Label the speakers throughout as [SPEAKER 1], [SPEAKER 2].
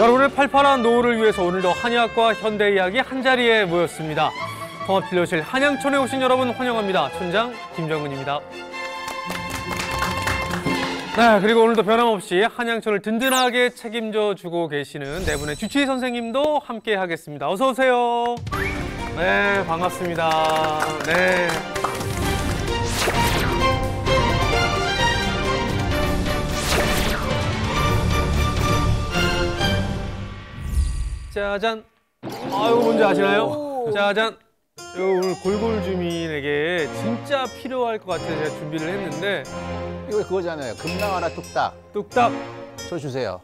[SPEAKER 1] 여러분의 팔팔한 노후를 위해서 오늘도 한의학과 현대 이야기 한자리에 모였습니다. 통합진료실 한양촌에 오신 여러분 환영합니다. 촌장 김정근입니다. 네, 그리고 오늘도 변함없이 한양촌을 든든하게 책임져 주고 계시는 네 분의 주치의 선생님도 함께 하겠습니다. 어서 오세요. 네, 반갑습니다. 네. 짜잔. 아, 이거 뭔지 아시나요? 짜잔. 이거 오늘 골골 주민에게 진짜 필요할 것 같아서 제가 준비를 했는데.
[SPEAKER 2] 이거 그거잖아요. 금 나와라 뚝딱.
[SPEAKER 1] 뚝딱.
[SPEAKER 2] 저 주세요.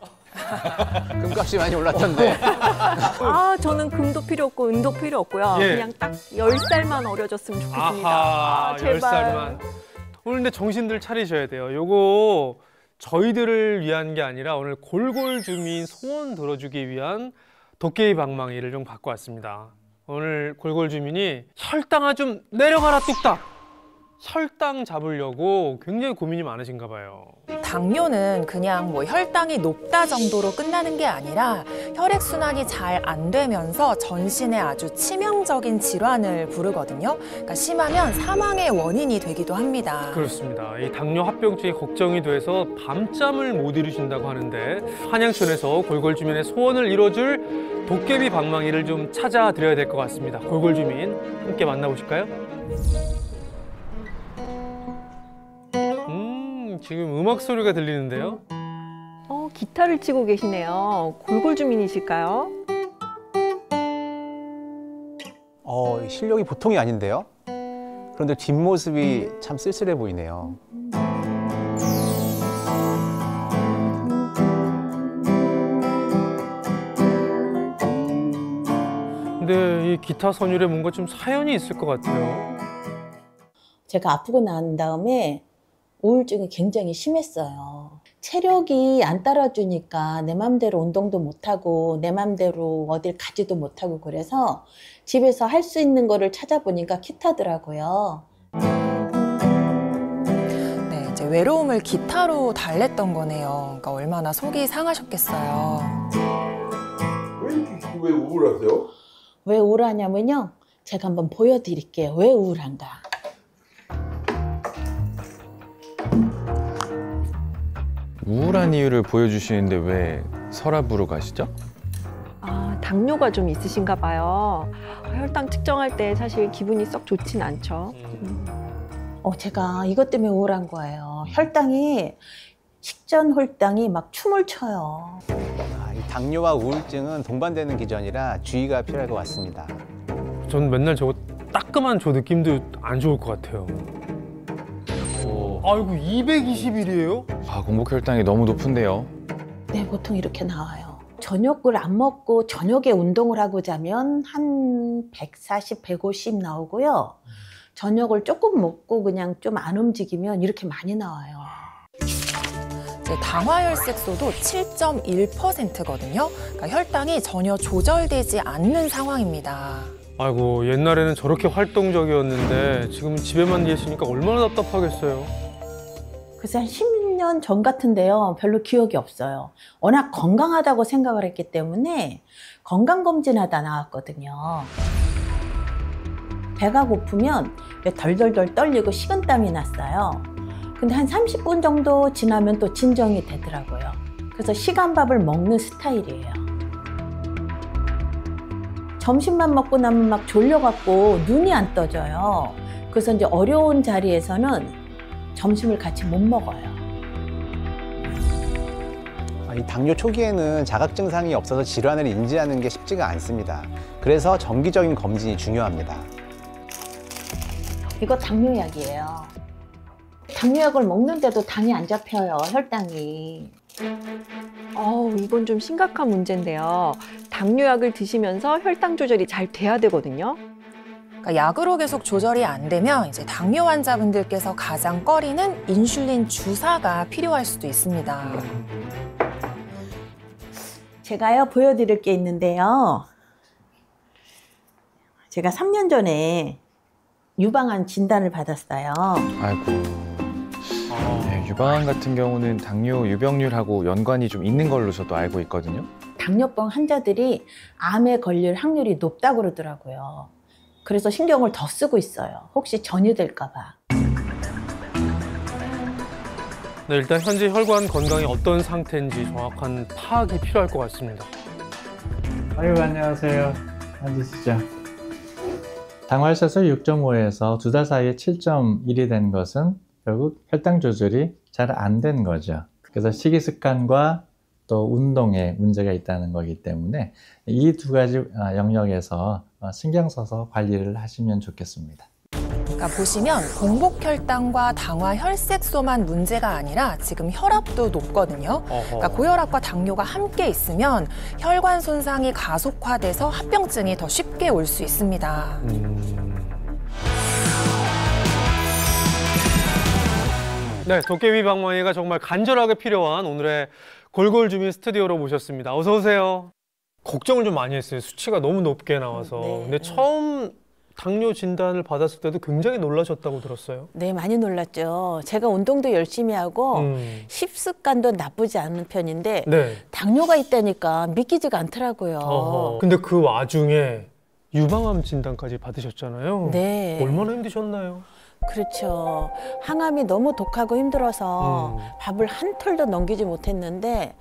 [SPEAKER 2] 금값이 많이 올랐던데.
[SPEAKER 3] 아, 저는 금도 필요 없고 은도 필요 없고요.
[SPEAKER 1] 예.
[SPEAKER 3] 그냥 딱 10살만 어려졌으면 좋겠습니다.
[SPEAKER 1] 아하,
[SPEAKER 3] 제발.
[SPEAKER 1] 10살만. 오늘 근데 정신들 차리셔야 돼요. 요거 저희들을 위한 게 아니라 오늘 골골 주민 소원 들어주기 위한 도깨비 방망이를 좀 갖고 왔습니다. 오늘 골골 주민이 혈당아 좀 내려가라 뚝딱. 혈당 잡으려고 굉장히 고민이 많으신가 봐요.
[SPEAKER 4] 당뇨는 그냥 뭐 혈당이 높다 정도로 끝나는 게 아니라 혈액순환이 잘 안 되면서 전신에 아주 치명적인 질환을 부르거든요. 그러니까 심하면 사망의 원인이 되기도 합니다.
[SPEAKER 1] 그렇습니다. 이 당뇨 합병증이 걱정이 돼서 밤잠을 못 이루신다고 하는데 한양촌에서 골골 주민의 소원을 이뤄줄 도깨비 방망이를 좀 찾아드려야 될 것 같습니다. 골골 주민 함께 만나보실까요? 지금 음악 소리가 들리는데요?
[SPEAKER 3] 기타를 치고 계시네요. 골골 주민이실까요?
[SPEAKER 2] 실력이 보통이 아닌데요. 그런데 뒷모습이 참 쓸쓸해 보이네요.
[SPEAKER 1] 근데 이 기타 선율에 뭔가 좀 사연이 있을 것 같아요.
[SPEAKER 5] 제가 아프고 난 다음에 우울증이 굉장히 심했어요. 체력이 안 따라주니까 내 맘대로 운동도 못하고 내 맘대로 어딜 가지도 못하고 그래서 집에서 할 수 있는 거를 찾아보니까 기타더라고요.
[SPEAKER 4] 네, 이제 외로움을 기타로 달랬던 거네요. 그러니까 얼마나 속이 상하셨겠어요.
[SPEAKER 6] 왜 우울하세요?
[SPEAKER 5] 왜 우울하냐면요. 제가 한번 보여드릴게요. 왜 우울한가.
[SPEAKER 7] 우울한 이유를 보여주시는데 왜 서랍으로 가시죠?
[SPEAKER 3] 아, 당뇨가 좀 있으신가 봐요. 혈당 측정할 때 사실 기분이 썩 좋진 않죠.
[SPEAKER 5] 제가 이것 때문에 우울한 거예요. 혈당이 식전 혈당이 막 춤을 춰요.
[SPEAKER 2] 이 당뇨와 우울증은 동반되는 기전이라 주의가 필요할 것 같습니다.
[SPEAKER 1] 전 맨날 저거 따끔한 저 느낌도 안 좋을 것 같아요. 아이고 220일이에요?
[SPEAKER 7] 아, 공복 혈당이 너무 높은데요.
[SPEAKER 5] 네, 보통 이렇게 나와요. 저녁을 안 먹고 저녁에 운동을 하고 자면 한 140, 150 나오고요. 저녁을 조금 먹고 그냥 좀 안 움직이면 이렇게 많이 나와요.
[SPEAKER 4] 당화혈색소도 7.1%거든요. 그러니까 혈당이 전혀 조절되지 않는 상황입니다.
[SPEAKER 1] 아이고 옛날에는 저렇게 활동적이었는데 지금은 집에만 계시니까 얼마나 답답하겠어요.
[SPEAKER 5] 그래서 한 10년 전 같은데요. 별로 기억이 없어요. 워낙 건강하다고 생각을 했기 때문에 건강검진하다 나왔거든요. 배가 고프면 덜덜덜 떨리고 식은땀이 났어요. 근데 한 30분 정도 지나면 또 진정이 되더라고요. 그래서 시간밥을 먹는 스타일이에요. 점심만 먹고 나면 막 졸려갖고 눈이 안 떠져요. 그래서 이제 어려운 자리에서는 점심을 같이 못 먹어요.
[SPEAKER 2] 이 당뇨 초기에는 자각 증상이 없어서 질환을 인지하는 게 쉽지가 않습니다. 그래서 정기적인 검진이 중요합니다.
[SPEAKER 5] 이거 당뇨약이에요. 당뇨약을 먹는데도 당이 안 잡혀요, 혈당이.
[SPEAKER 3] 이건 좀 심각한 문제인데요. 당뇨약을 드시면서 혈당 조절이 잘 돼야 되거든요.
[SPEAKER 4] 그러니까 약으로 계속 조절이 안 되면 이제 당뇨 환자분들께서 가장 꺼리는 인슐린 주사가 필요할 수도 있습니다.
[SPEAKER 5] 제가요, 보여드릴 게 있는데요. 제가 3년 전에 유방암 진단을 받았어요.
[SPEAKER 7] 아이고. 네, 유방암 같은 경우는 당뇨 유병률하고 연관이 좀 있는 걸로 저도 알고 있거든요.
[SPEAKER 5] 당뇨병 환자들이 암에 걸릴 확률이 높다고 그러더라고요. 그래서 신경을 더 쓰고 있어요. 혹시 전이될까 봐.
[SPEAKER 1] 네, 일단 현재 혈관 건강이 어떤 상태인지 정확한 파악이 필요할 것 같습니다.
[SPEAKER 6] 아유, 안녕하세요. 앉으시죠. 당화혈색소 6.5에서 2달 사이에 7.1이 된 것은 결국 혈당 조절이 잘 안 된 거죠. 그래서 식이습관과 또 운동에 문제가 있다는 거기 때문에 이 두 가지 영역에서 신경 써서 관리를 하시면 좋겠습니다.
[SPEAKER 4] 그러니까 보시면 공복혈당과 당화혈색소만 문제가 아니라 지금 혈압도 높거든요. 그러니까 고혈압과 당뇨가 함께 있으면 혈관 손상이 가속화돼서 합병증이 더 쉽게 올 수 있습니다.
[SPEAKER 1] 네, 도깨비 방망이가 정말 간절하게 필요한 오늘의 골골주민 스튜디오로 모셨습니다. 어서 오세요. 걱정을 좀 많이 했어요. 수치가 너무 높게 나와서.
[SPEAKER 5] 네.
[SPEAKER 1] 근데 처음 당뇨 진단을 받았을 때도 굉장히 놀라셨다고 들었어요.
[SPEAKER 5] 네, 많이 놀랐죠. 제가 운동도 열심히 하고 식습관도 나쁘지 않은 편인데
[SPEAKER 1] 네.
[SPEAKER 5] 당뇨가 있다니까 믿기지가 않더라고요.
[SPEAKER 1] 근데 그 와중에 유방암 진단까지 받으셨잖아요.
[SPEAKER 5] 네.
[SPEAKER 1] 얼마나 힘드셨나요?
[SPEAKER 5] 그렇죠. 항암이 너무 독하고 힘들어서 밥을 한 톨도 넘기지 못했는데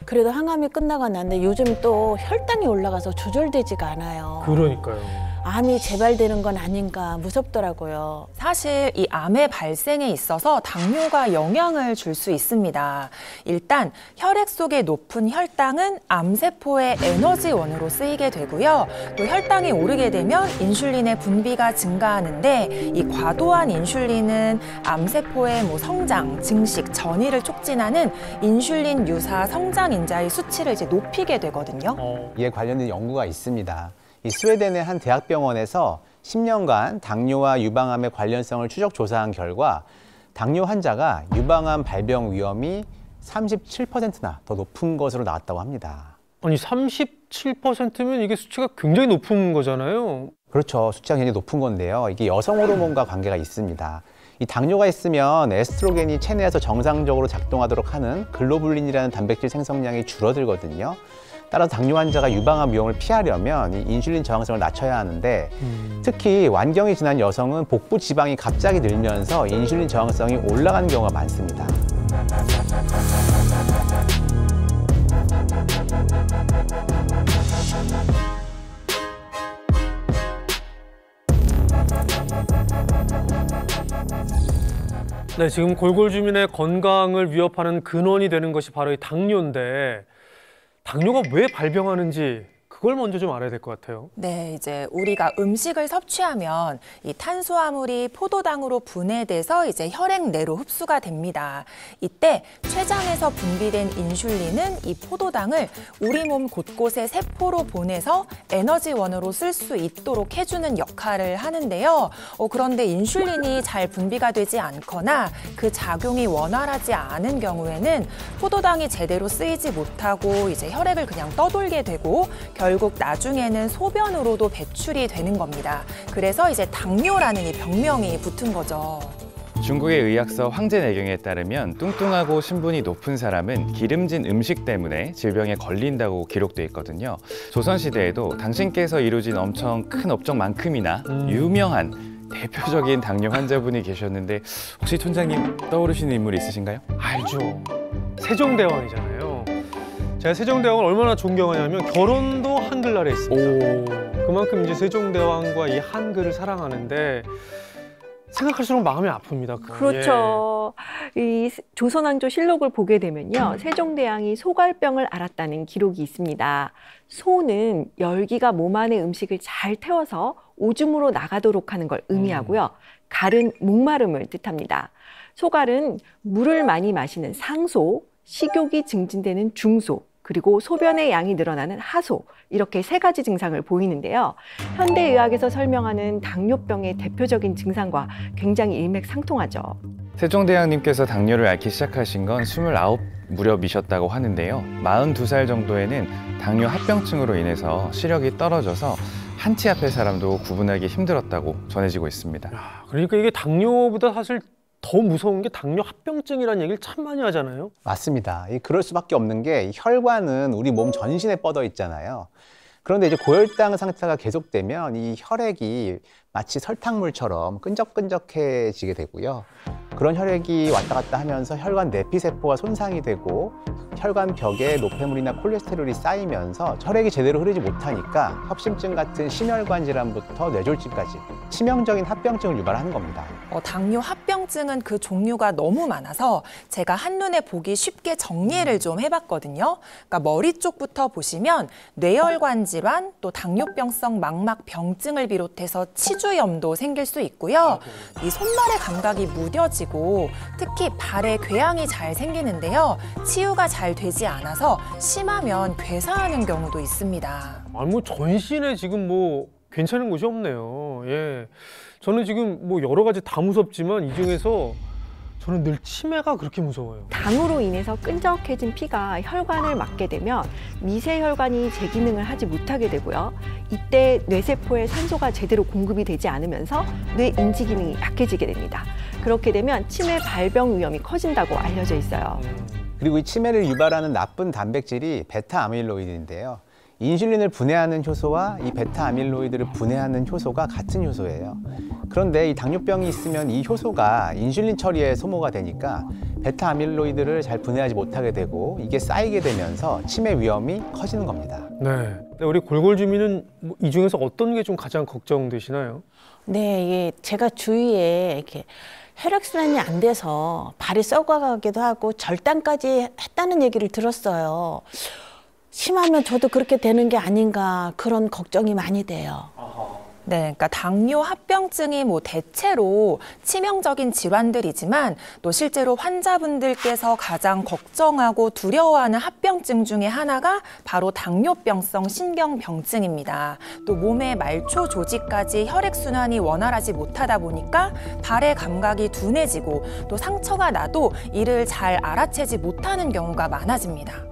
[SPEAKER 5] 그래도 항암이 끝나고 났는데 요즘 또 혈당이 올라가서 조절되지가 않아요.
[SPEAKER 1] 그러니까요.
[SPEAKER 5] 암이 재발되는 건 아닌가 무섭더라고요.
[SPEAKER 4] 사실 이 암의 발생에 있어서 당뇨가 영향을 줄 수 있습니다. 일단 혈액 속의 높은 혈당은 암세포의 에너지원으로 쓰이게 되고요. 또 혈당이 오르게 되면 인슐린의 분비가 증가하는데 이 과도한 인슐린은 암세포의 성장, 증식, 전이를 촉진하는 인슐린 유사 성장인자의 수치를 이제 높이게 되거든요.
[SPEAKER 2] 이에 관련된 연구가 있습니다. 이 스웨덴의 한 대학병원에서 10년간 당뇨와 유방암의 관련성을 추적 조사한 결과 당뇨 환자가 유방암 발병 위험이 37%나 더 높은 것으로 나왔다고 합니다.
[SPEAKER 1] 아니 37%면 이게 수치가 굉장히 높은 거잖아요.
[SPEAKER 2] 그렇죠. 수치가 굉장히 높은 건데요. 이게 여성 호르몬과 관계가 있습니다. 이 당뇨가 있으면 에스트로겐이 체내에서 정상적으로 작동하도록 하는 글로불린이라는 단백질 생성량이 줄어들거든요. 따라서 당뇨 환자가 유방암 위험을 피하려면 이 인슐린 저항성을 낮춰야 하는데 특히 완경이 지난 여성은 복부 지방이 갑자기 늘면서 인슐린 저항성이 올라가는 경우가 많습니다.
[SPEAKER 1] 네, 지금 골골주민의 건강을 위협하는 근원이 되는 것이 바로 이 당뇨인데 당뇨가 왜 발병하는지 그걸 먼저 좀 알아야 될 것 같아요.
[SPEAKER 4] 네, 이제 우리가 음식을 섭취하면 이 탄수화물이 포도당으로 분해돼서 이제 혈액 내로 흡수가 됩니다. 이때 췌장에서 분비된 인슐린은 이 포도당을 우리 몸 곳곳의 세포로 보내서 에너지원으로 쓸 수 있도록 해주는 역할을 하는데요. 그런데 인슐린이 잘 분비가 되지 않거나 그 작용이 원활하지 않은 경우에는 포도당이 제대로 쓰이지 못하고 이제 혈액을 그냥 떠돌게 되고 결국 나중에는 소변으로도 배출이 되는 겁니다. 그래서 이제 당뇨라는 이 병명이 붙은 거죠.
[SPEAKER 7] 중국의 의학서 황제내경에 따르면 뚱뚱하고 신분이 높은 사람은 기름진 음식 때문에 질병에 걸린다고 기록돼 있거든요. 조선시대에도 당신께서 이루어진 엄청 큰 업적만큼이나 유명한 대표적인 당뇨 환자분이 계셨는데 혹시 촌장님 떠오르시는 인물이 있으신가요?
[SPEAKER 1] 알죠. 세종대왕이잖아요. 제가 세종대왕을 얼마나 존경하냐면 결혼도 한글날에 했습니다. 그만큼 이제 세종대왕과 이 한글을 사랑하는데 생각할수록 마음이 아픕니다.
[SPEAKER 3] 그렇죠. 이 조선왕조 실록을 보게 되면요. 세종대왕이 소갈병을 앓았다는 기록이 있습니다. 소는 열기가 몸 안의 음식을 잘 태워서 오줌으로 나가도록 하는 걸 의미하고요. 갈은 목마름을 뜻합니다. 소갈은 물을 많이 마시는 상소, 식욕이 증진되는 중소, 그리고 소변의 양이 늘어나는 하소, 이렇게 세 가지 증상을 보이는데요. 현대의학에서 설명하는 당뇨병의 대표적인 증상과 굉장히 일맥상통하죠.
[SPEAKER 7] 세종대왕님께서 당뇨를 앓기 시작하신 건 29 무렵이셨다고 하는데요. 42살 정도에는 당뇨 합병증으로 인해서 시력이 떨어져서 한 치 앞의 사람도 구분하기 힘들었다고 전해지고 있습니다.
[SPEAKER 1] 그러니까 이게 당뇨보다 사실 더 무서운 게 당뇨 합병증이라는 얘기를 참 많이 하잖아요.
[SPEAKER 2] 맞습니다. 그럴 수밖에 없는 게 이 혈관은 우리 몸 전신에 뻗어 있잖아요. 그런데 이제 고혈당 상태가 계속되면 이 혈액이 마치 설탕물처럼 끈적끈적해지게 되고요. 그런 혈액이 왔다 갔다 하면서 혈관 내피세포가 손상이 되고 혈관 벽에 노폐물이나 콜레스테롤이 쌓이면서 혈액이 제대로 흐르지 못하니까 협심증 같은 심혈관 질환부터 뇌졸중까지 치명적인 합병증을 유발하는 겁니다.
[SPEAKER 4] 당뇨 합병증은 그 종류가 너무 많아서 제가 한눈에 보기 쉽게 정리를 좀 해봤거든요. 그러니까 머리 쪽부터 보시면 뇌혈관 질환, 또 당뇨병성 망막 병증을 비롯해서 치주염도 생길 수 있고요. 이 손발의 감각이 무뎌지고 특히 발에 궤양이 잘 생기는데요. 치유가 잘 되지 않아서 심하면 괴사하는 경우도 있습니다.
[SPEAKER 1] 아니 뭐 전신에 지금 뭐 괜찮은 곳이 없네요. 예, 저는 지금 뭐 여러 가지 다 무섭지만 이 중에서 저는 늘 치매가 그렇게 무서워요.
[SPEAKER 3] 당으로 인해서 끈적해진 피가 혈관을 막게 되면 미세혈관이 제 기능을 하지 못하게 되고요. 이때 뇌세포에 산소가 제대로 공급이 되지 않으면서 뇌 인지 기능이 약해지게 됩니다. 그렇게 되면 치매 발병 위험이 커진다고 알려져 있어요.
[SPEAKER 2] 그리고 이 치매를 유발하는 나쁜 단백질이 베타 아밀로이드인데요. 인슐린을 분해하는 효소와 이 베타 아밀로이드를 분해하는 효소가 같은 효소예요. 그런데 이 당뇨병이 있으면 이 효소가 인슐린 처리에 소모가 되니까 베타 아밀로이드를 잘 분해하지 못하게 되고 이게 쌓이게 되면서 치매 위험이 커지는 겁니다.
[SPEAKER 1] 네. 우리 골골 주민은 이 중에서 어떤 게 좀 가장 걱정되시나요?
[SPEAKER 5] 네, 제가 주위에 이렇게 혈액순환이 안 돼서 발이 썩어가기도 하고 절단까지 했다는 얘기를 들었어요. 심하면 저도 그렇게 되는 게 아닌가 그런 걱정이 많이 돼요.
[SPEAKER 4] 네, 그러니까 당뇨 합병증이 대체로 치명적인 질환들이지만 또 실제로 환자분들께서 가장 걱정하고 두려워하는 합병증 중에 하나가 바로 당뇨병성 신경병증입니다. 또 몸의 말초 조직까지 혈액순환이 원활하지 못하다 보니까 발의 감각이 둔해지고 또 상처가 나도 이를 잘 알아채지 못하는 경우가 많아집니다.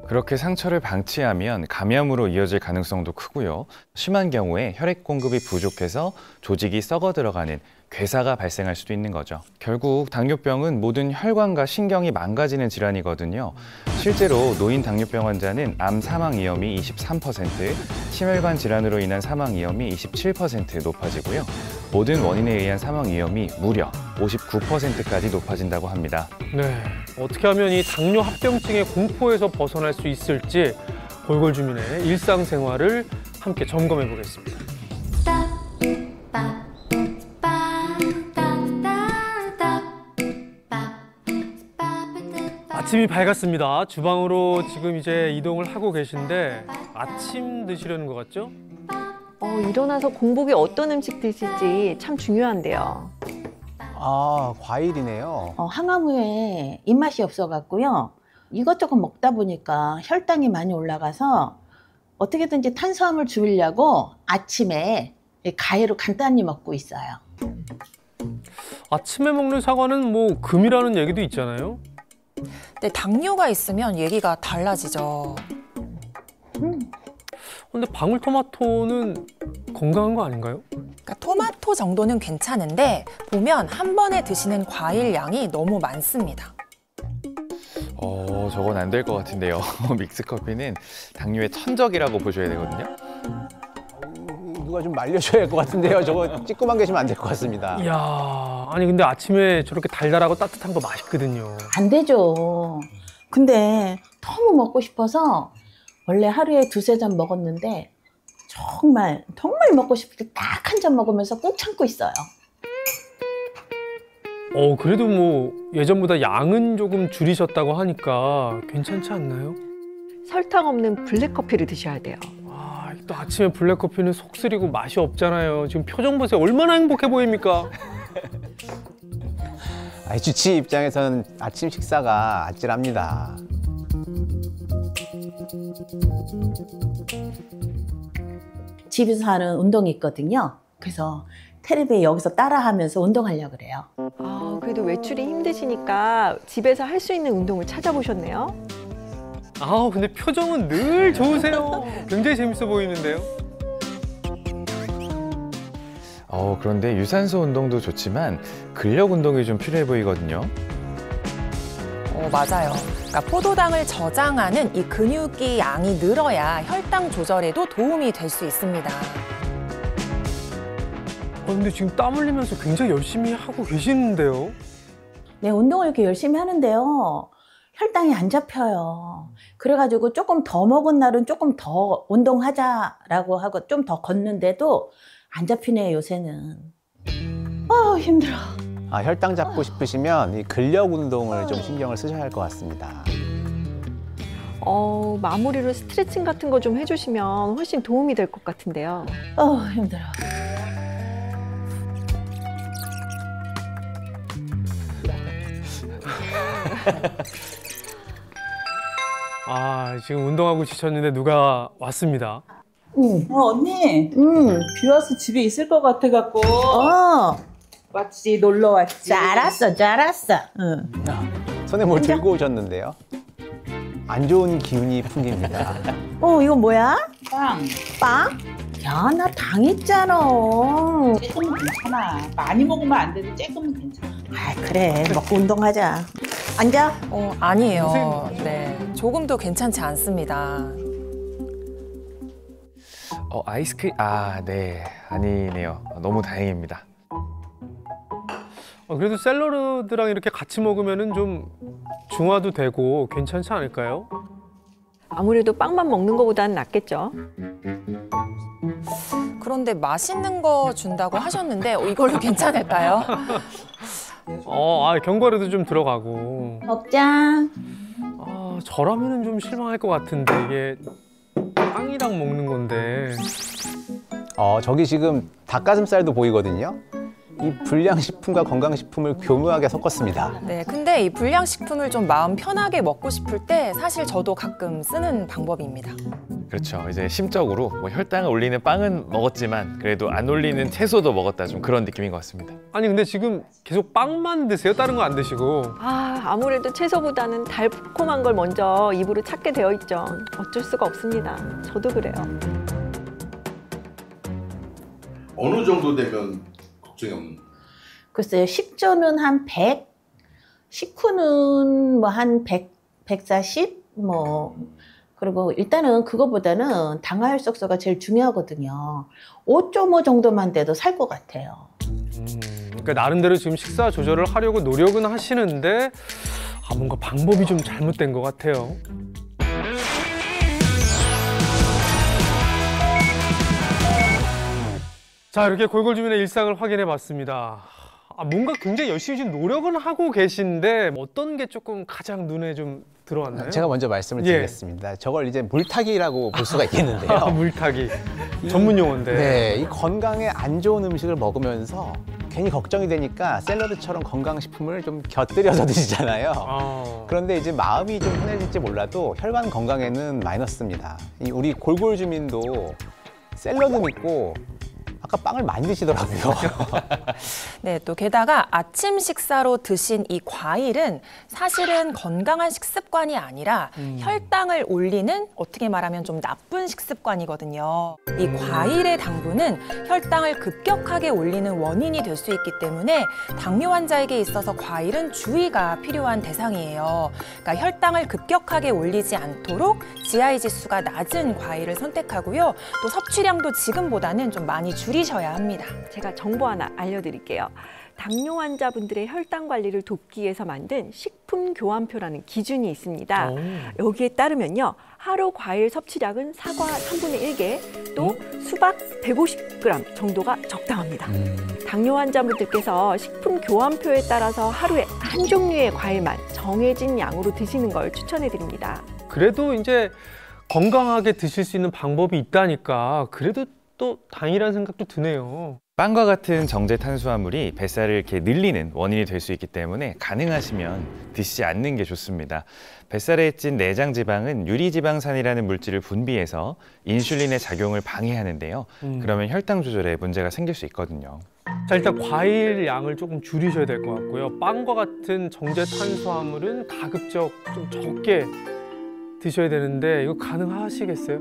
[SPEAKER 7] 그렇게 상처를 방치하면 감염으로 이어질 가능성도 크고요. 심한 경우에 혈액 공급이 부족해서 조직이 썩어 들어가는 괴사가 발생할 수도 있는 거죠. 결국 당뇨병은 모든 혈관과 신경이 망가지는 질환이거든요. 실제로 노인 당뇨병 환자는 암 사망 위험이 23%, 심혈관 질환으로 인한 사망 위험이 27% 높아지고요. 모든 원인에 의한 사망 위험이 무려 59%까지 높아진다고 합니다.
[SPEAKER 1] 네. 어떻게 하면 이 당뇨 합병증의 공포에서 벗어날 수 있을지 골골 주민의 일상생활을 함께 점검해 보겠습니다. 아침이 밝았습니다. 주방으로 지금 이제 이동을 하고 계신데 아침 드시려는 것 같죠?
[SPEAKER 3] 일어나서 공복에 어떤 음식 드실지 참 중요한데요.
[SPEAKER 2] 아, 과일이네요.
[SPEAKER 5] 항암후에 입맛이 없어갖고요. 이것저것 먹다 보니까 혈당이 많이 올라가서 어떻게든지 탄수화물 줄이려고 아침에 과일을 간단히 먹고 있어요.
[SPEAKER 1] 아침에 먹는 사과는 뭐 금이라는 얘기도 있잖아요.
[SPEAKER 4] 근데 당뇨가 있으면 얘기가 달라지죠.
[SPEAKER 1] 근데 방울토마토는 건강한 거 아닌가요?
[SPEAKER 4] 그러니까 토마토 정도는 괜찮은데 보면 한 번에 드시는 과일 양이 너무 많습니다.
[SPEAKER 7] 저건 안 될 것 같은데요. 믹스커피는 당뇨의 천적이라고 보셔야 되거든요.
[SPEAKER 2] 누가 좀 말려줘야 할 것 같은데요. 저거 찍고만 계시면 안 될 것 같습니다.
[SPEAKER 1] 이야, 아니 근데 아침에 저렇게 달달하고 따뜻한 거 맛있거든요.
[SPEAKER 5] 안 되죠. 근데 너무 먹고 싶어서 원래 하루에 2-3잔 먹었는데 정말 먹고 싶을 때 딱 한 잔 먹으면서 꾹 참고 있어요.
[SPEAKER 1] 그래도 뭐 예전보다 양은 조금 줄이셨다고 하니까 괜찮지 않나요?
[SPEAKER 3] 설탕 없는 블랙커피를 드셔야 돼요.
[SPEAKER 1] 또 아침에 블랙커피는 속 쓰리고 맛이 없잖아요. 지금 표정 보세요. 얼마나 행복해 보입니까?
[SPEAKER 2] 주치 입장에서는 아침 식사가 아찔합니다.
[SPEAKER 5] 집에서 하는 운동이 있거든요. 그래서 텔레비에 여기서 따라하면서 운동하려고 그래요.
[SPEAKER 3] 그래도 외출이 힘드시니까 집에서 할 수 있는 운동을 찾아보셨네요.
[SPEAKER 1] 근데 표정은 늘 좋으세요. 굉장히 재밌어 보이는데요.
[SPEAKER 7] 그런데 유산소 운동도 좋지만 근력 운동이 좀 필요해 보이거든요.
[SPEAKER 4] 맞아요. 그러니까 포도당을 저장하는 이 근육이 양이 늘어야 혈당 조절에도 도움이 될 수 있습니다.
[SPEAKER 1] 근데 지금 땀 흘리면서 굉장히 열심히 하고 계시는데요.
[SPEAKER 5] 네, 운동을 이렇게 열심히 하는데요. 혈당이 안 잡혀요. 그래가지고 조금 더 먹은 날은 조금 더 운동하자라고 하고 좀 더 걷는데도 안 잡히네요, 요새는. 힘들어.
[SPEAKER 2] 혈당 잡고 싶으시면 이 근력 운동을 좀 신경을 쓰셔야 할 것 같습니다.
[SPEAKER 3] 마무리로 스트레칭 같은 거 좀 해주시면 훨씬 도움이 될 것 같은데요.
[SPEAKER 5] 힘들어.
[SPEAKER 1] 지금 운동하고 지쳤는데 누가 왔습니다.
[SPEAKER 8] 언니. 비 와서 집에 있을 것 같아갖고. 왔지, 놀러 왔지.
[SPEAKER 5] 잘았어.
[SPEAKER 2] 손에 뭘 들고 오셨는데요? 안 좋은 기운이 풍깁니다.
[SPEAKER 5] 이거 뭐야?
[SPEAKER 8] 빵.
[SPEAKER 5] 야, 나 당 있잖아.
[SPEAKER 8] 조금은 괜찮아. 많이 먹으면 안 돼도 조금은 괜찮아.
[SPEAKER 5] 그래. 먹고 운동하자. 앉아.
[SPEAKER 4] 아니에요. 네, 조금도 괜찮지 않습니다.
[SPEAKER 7] 아이스크림? 네, 아니네요. 너무 다행입니다.
[SPEAKER 1] 그래도 샐러드랑 이렇게 같이 먹으면은 좀 중화도 되고 괜찮지 않을까요?
[SPEAKER 3] 아무래도 빵만 먹는 것보다는 낫겠죠.
[SPEAKER 4] 그런데 맛있는 거 준다고 하셨는데 이걸로 괜찮을까요?
[SPEAKER 1] 견과류도 좀 들어가고.
[SPEAKER 5] 먹자.
[SPEAKER 1] 저라면은 좀 실망할 것 같은데 이게 빵이랑 먹는 건데.
[SPEAKER 2] 저기 지금 닭가슴살도 보이거든요. 이 불량식품과 건강식품을 교묘하게 섞었습니다.
[SPEAKER 4] 네, 근데 이 불량식품을 좀 마음 편하게 먹고 싶을 때 사실 저도 가끔 쓰는 방법입니다.
[SPEAKER 7] 그렇죠. 이제 심적으로 혈당을 올리는 빵은 먹었지만 그래도 안 올리는 채소도 먹었다, 좀 그런 느낌인 것 같습니다.
[SPEAKER 1] 근데 지금 계속 빵만 드세요? 다른 거 안 드시고?
[SPEAKER 3] 아무래도 채소보다는 달콤한 걸 먼저 입으로 찾게 되어 있죠. 어쩔 수가 없습니다. 저도 그래요.
[SPEAKER 9] 어느 정도 되면 걱정이 없는?
[SPEAKER 5] 글쎄요, 식초는 한 100, 식후는 뭐 한 100, 140, 그리고 일단은 그거보다는 당화혈색소가 제일 중요하거든요. 5.5 정도만 돼도 살 것 같아요.
[SPEAKER 1] 그러니까 나름대로 지금 식사 조절을 하려고 노력은 하시는데 뭔가 방법이 좀 잘못된 것 같아요. 자, 이렇게 골골주민의 일상을 확인해 봤습니다. 뭔가 굉장히 열심히 지금 노력은 하고 계신데 어떤 게 조금 가장 눈에 좀 들어왔나요?
[SPEAKER 2] 제가 먼저 말씀을 드리겠습니다. 저걸 이제 물타기라고 볼 수가 있겠는데요.
[SPEAKER 1] 물타기. 전문 용어인데.
[SPEAKER 2] 네, 이 건강에 안 좋은 음식을 먹으면서 괜히 걱정이 되니까 샐러드처럼 건강식품을 좀 곁들여서 드시잖아요. 그런데 이제 마음이 좀 편해질지 몰라도 혈관 건강에는 마이너스입니다. 우리 골골주민도 샐러드 믿고 아까 빵을 많이 드시더라고요.
[SPEAKER 4] 네, 또 게다가 아침 식사로 드신 이 과일은 사실은 건강한 식습관이 아니라 혈당을 올리는, 어떻게 말하면 좀 나쁜 식습관이거든요. 이 과일의 당분은 혈당을 급격하게 올리는 원인이 될 수 있기 때문에 당뇨 환자에게 있어서 과일은 주의가 필요한 대상이에요. 그러니까 혈당을 급격하게 올리지 않도록 GI 지수가 낮은 과일을 선택하고요. 또 섭취량도 지금보다는 좀 많이 줄이셔야 합니다.
[SPEAKER 3] 제가 정보 하나 알려드릴게요. 당뇨 환자분들의 혈당 관리를 돕기 위해서 만든 식품 교환표라는 기준이 있습니다. 여기에 따르면요, 하루 과일 섭취량은 사과 3분의 1개, 또 수박 150g 정도가 적당합니다. 당뇨 환자분들께서 식품 교환표에 따라서 하루에 한 종류의 과일만 정해진 양으로 드시는 걸 추천해 드립니다.
[SPEAKER 1] 그래도 이제 건강하게 드실 수 있는 방법이 있다니까 그래도 또 다행이라는 생각도 드네요.
[SPEAKER 7] 빵과 같은 정제 탄수화물이 뱃살을 이렇게 늘리는 원인이 될 수 있기 때문에 가능하시면 드시지 않는 게 좋습니다. 뱃살에 찐 내장 지방은 유리지방산이라는 물질을 분비해서 인슐린의 작용을 방해하는데요. 그러면 혈당 조절에 문제가 생길 수 있거든요.
[SPEAKER 1] 자, 일단 과일 양을 조금 줄이셔야 될 것 같고요. 빵과 같은 정제 탄수화물은 가급적 좀 적게 드셔야 되는데 이거 가능하시겠어요?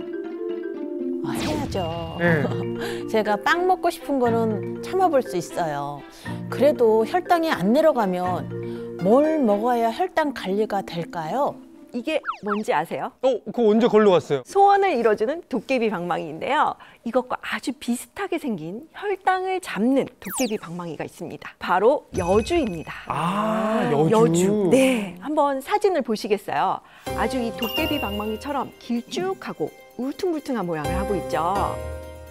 [SPEAKER 5] 해야 하죠.
[SPEAKER 1] 네.
[SPEAKER 5] 제가 빵 먹고 싶은 거는 참아볼 수 있어요. 그래도 혈당이 안 내려가면 뭘 먹어야 혈당 관리가 될까요?
[SPEAKER 3] 이게 뭔지 아세요?
[SPEAKER 1] 그거 언제 걸로 갔어요?
[SPEAKER 3] 소원을 이뤄주는 도깨비 방망이인데요. 이것과 아주 비슷하게 생긴 혈당을 잡는 도깨비 방망이가 있습니다. 바로 여주입니다.
[SPEAKER 1] 아, 여주.
[SPEAKER 3] 네, 한번 사진을 보시겠어요? 아주 이 도깨비 방망이처럼 길쭉하고 울퉁불퉁한 모양을 하고 있죠.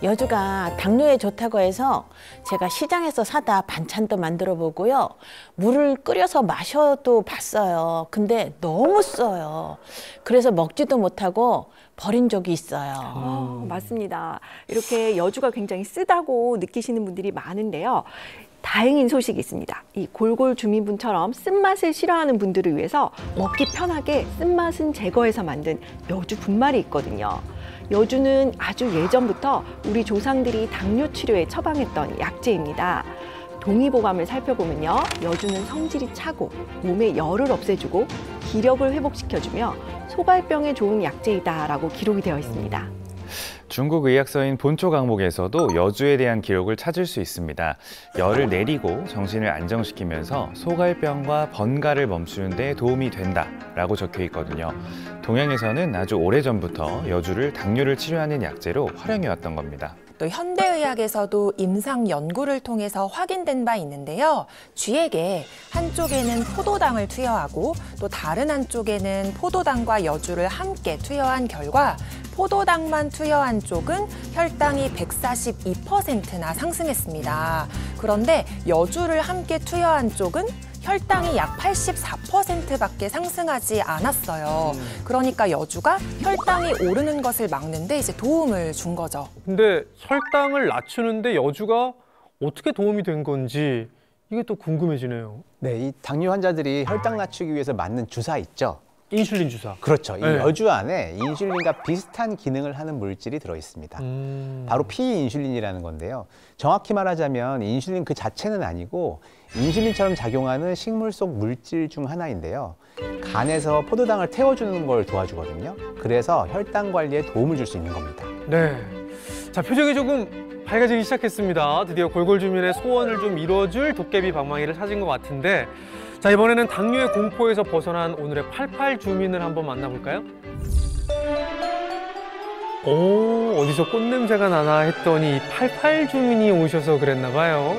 [SPEAKER 5] 여주가 당뇨에 좋다고 해서 제가 시장에서 사다 반찬도 만들어 보고요. 물을 끓여서 마셔도 봤어요. 근데 너무 써요. 그래서 먹지도 못하고 버린 적이 있어요.
[SPEAKER 3] 맞습니다. 이렇게 여주가 굉장히 쓰다고 느끼시는 분들이 많은데요. 다행인 소식이 있습니다. 이 골골 주민분처럼 쓴맛을 싫어하는 분들을 위해서 먹기 편하게 쓴맛은 제거해서 만든 여주 분말이 있거든요. 여주는 아주 예전부터 우리 조상들이 당뇨 치료에 처방했던 약재입니다. 동의보감을 살펴보면요. 여주는 성질이 차고 몸의 열을 없애주고 기력을 회복시켜주며 소갈병에 좋은 약재이다라고 기록이 되어 있습니다.
[SPEAKER 7] 중국 의학서인 본초 강목에서도 여주에 대한 기록을 찾을 수 있습니다. 열을 내리고 정신을 안정시키면서 소갈병과 번갈을 멈추는 데 도움이 된다라고 적혀 있거든요. 동양에서는 아주 오래전부터 여주를 당뇨를 치료하는 약재로 활용해 왔던 겁니다.
[SPEAKER 4] 또 현대의학에서도 임상 연구를 통해서 확인된 바 있는데요. 쥐에게 한쪽에는 포도당을 투여하고 또 다른 한쪽에는 포도당과 여주를 함께 투여한 결과 포도당만 투여한 쪽은 혈당이 142%나 상승했습니다. 그런데 여주를 함께 투여한 쪽은 혈당이 약 84%밖에 상승하지 않았어요. 그러니까 여주가 혈당이 오르는 것을 막는 데 이제 도움을 준 거죠.
[SPEAKER 1] 근데 혈당을 낮추는데 여주가 어떻게 도움이 된 건지 이게 또 궁금해지네요.
[SPEAKER 2] 네, 이 당뇨 환자들이 혈당 낮추기 위해서 맞는 주사 있죠?
[SPEAKER 1] 인슐린 주사.
[SPEAKER 2] 그렇죠. 이
[SPEAKER 1] 네.
[SPEAKER 2] 여주 안에 인슐린과 비슷한 기능을 하는 물질이 들어 있습니다. 바로 피인슐린이라는 건데요. 정확히 말하자면 인슐린 그 자체는 아니고 인슐린처럼 작용하는 식물 속 물질 중 하나인데요. 간에서 포도당을 태워주는 걸 도와주거든요. 그래서 혈당 관리에 도움을 줄 수 있는 겁니다.
[SPEAKER 1] 네. 자, 표정이 조금 밝아지기 시작했습니다. 드디어 골골 주민의 소원을 좀 이뤄줄 도깨비 방망이를 찾은 것 같은데, 자, 이번에는 당뇨의 공포에서 벗어난 오늘의 88 주민을 한번 만나볼까요? 오, 어디서 꽃냄새가 나나 했더니 88 주민이 오셔서 그랬나 봐요.